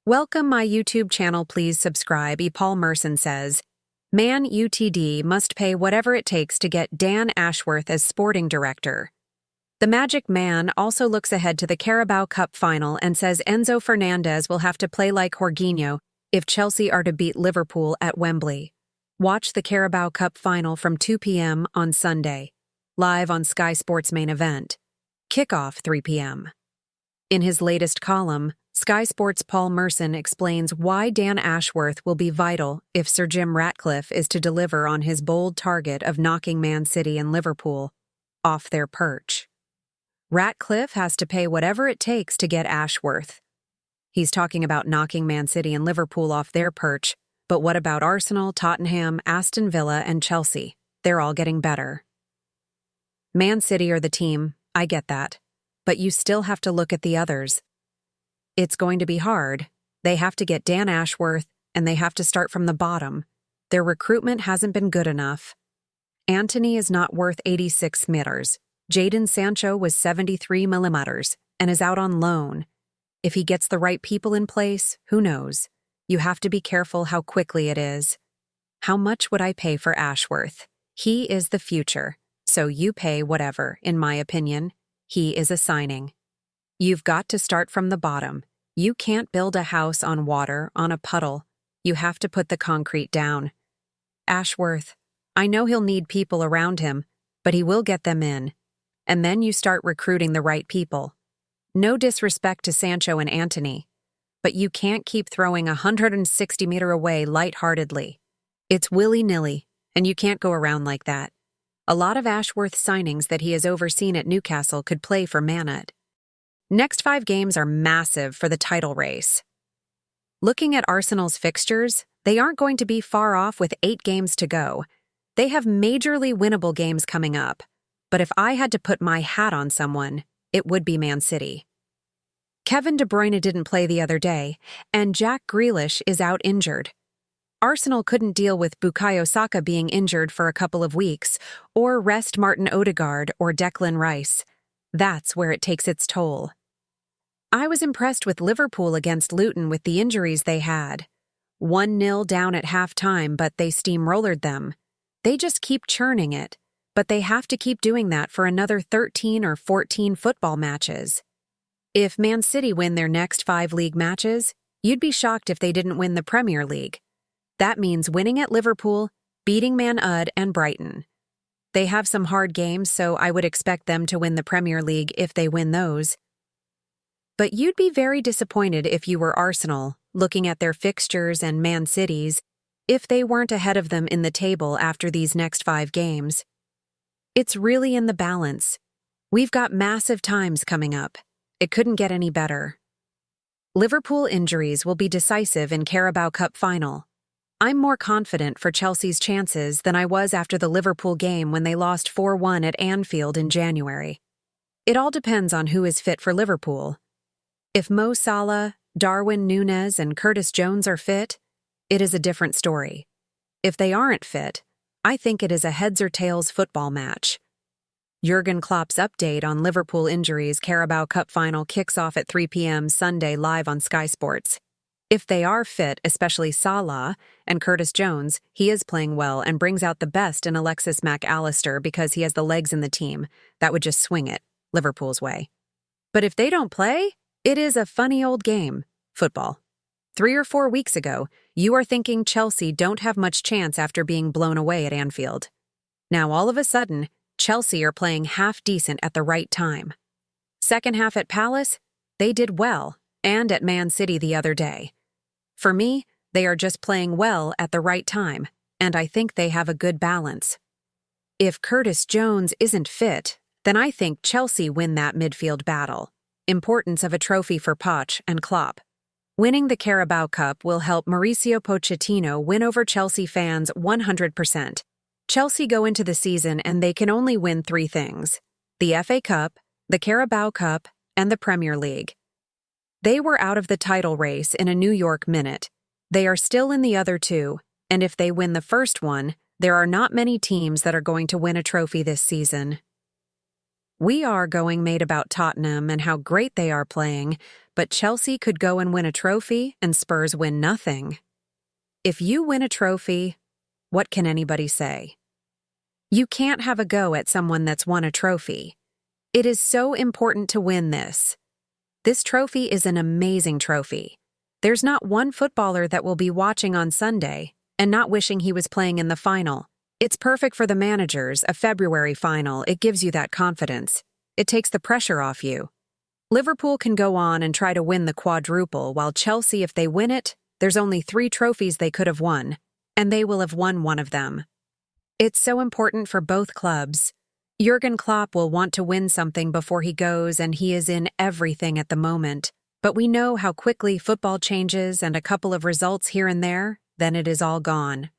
Welcome my YouTube channel, please subscribe. Paul Merson says, Man UTD must pay whatever it takes to get Dan Ashworth as sporting director. The Magic Man also looks ahead to the Carabao Cup final and says Enzo Fernandez will have to play like Jorginho if Chelsea are to beat Liverpool at Wembley. Watch the Carabao Cup final from 2 p.m. on Sunday, live on Sky Sports main event. Kickoff 3 p.m. In his latest column, Sky Sports' Paul Merson explains why Dan Ashworth will be vital if Sir Jim Ratcliffe is to deliver on his bold target of knocking Man City and Liverpool off their perch. Ratcliffe has to pay whatever it takes to get Ashworth. He's talking about knocking Man City and Liverpool off their perch, but what about Arsenal, Tottenham, Aston Villa, and Chelsea? They're all getting better. Man City are the team, I get that, but you still have to look at the others. It's going to be hard. They have to get Dan Ashworth, and they have to start from the bottom. Their recruitment hasn't been good enough. Antony is not worth 86 meters. Jadon Sancho was 73 millimeters and is out on loan. If he gets the right people in place, who knows? You have to be careful how quickly it is. How much would I pay for Ashworth? He is the future, so you pay whatever, in my opinion. He is a signing. You've got to start from the bottom. You can't build a house on water, on a puddle. You have to put the concrete down. Ashworth, I know he'll need people around him, but he will get them in. And then you start recruiting the right people. No disrespect to Sancho and Antony, but you can't keep throwing 160 meters away lightheartedly. It's willy-nilly, and you can't go around like that. A lot of Ashworth signings that he has overseen at Newcastle could play for Manut. Next 5 games are massive for the title race. Looking at Arsenal's fixtures, they aren't going to be far off with 8 games to go. They have majorly winnable games coming up, but if I had to put my hat on someone, it would be Man City. Kevin De Bruyne didn't play the other day, and Jack Grealish is out injured. Arsenal couldn't deal with Bukayo Saka being injured for a couple of weeks, or rest Martin Odegaard or Declan Rice. That's where it takes its toll. I was impressed with Liverpool against Luton with the injuries they had. 1-0 down at halftime, but they steamrollered them. They just keep churning it, but they have to keep doing that for another 13 or 14 football matches. If Man City win their next 5 league matches, you'd be shocked if they didn't win the Premier League. That means winning at Liverpool, beating Man Ud and Brighton. They have some hard games, so I would expect them to win the Premier League if they win those. But you'd be very disappointed if you were Arsenal, looking at their fixtures and Man City's, if they weren't ahead of them in the table after these next 5 games. It's really in the balance. We've got massive times coming up. It couldn't get any better. Liverpool injuries will be decisive in Carabao Cup final. I'm more confident for Chelsea's chances than I was after the Liverpool game when they lost 4-1 at Anfield in January. It all depends on who is fit for Liverpool. If Mo Salah, Darwin Núñez, and Curtis Jones are fit, it is a different story. If they aren't fit, I think it is a heads or tails football match. Jurgen Klopp's update on Liverpool injuries Carabao Cup final kicks off at 3 p.m. Sunday live on Sky Sports. If they are fit, especially Salah and Curtis Jones, he is playing well and brings out the best in Alexis Mac Allister because he has the legs in the team. That would just swing it, Liverpool's way. But if they don't play, it is a funny old game, football. 3 or 4 weeks ago, you are thinking Chelsea don't have much chance after being blown away at Anfield. Now all of a sudden, Chelsea are playing half decent at the right time. Second half at Palace, they did well, and at Man City the other day. For me, they are just playing well at the right time, and I think they have a good balance. If Curtis Jones isn't fit, then I think Chelsea win that midfield battle. Importance of a trophy for Poch and Klopp. Winning the Carabao Cup will help Mauricio Pochettino win over Chelsea fans 100%. Chelsea go into the season and they can only win 3 things: the FA Cup, the Carabao Cup, and the Premier League. They were out of the title race in a New York minute. They are still in the other 2, and if they win the first one, there are not many teams that are going to win a trophy this season. We are going made about Tottenham and how great they are playing, but Chelsea could go and win a trophy and Spurs win nothing. If you win a trophy, what can anybody say? You can't have a go at someone that's won a trophy. It is so important to win this. This trophy is an amazing trophy. There's not one footballer that will be watching on Sunday and not wishing he was playing in the final. It's perfect for the managers, a February final. It gives you that confidence. It takes the pressure off you. Liverpool can go on and try to win the quadruple, while Chelsea, if they win it, there's only 3 trophies they could have won, and they will have won one of them. It's so important for both clubs. Jurgen Klopp will want to win something before he goes, and he is in everything at the moment. But we know how quickly football changes, and a couple of results here and there, then it is all gone.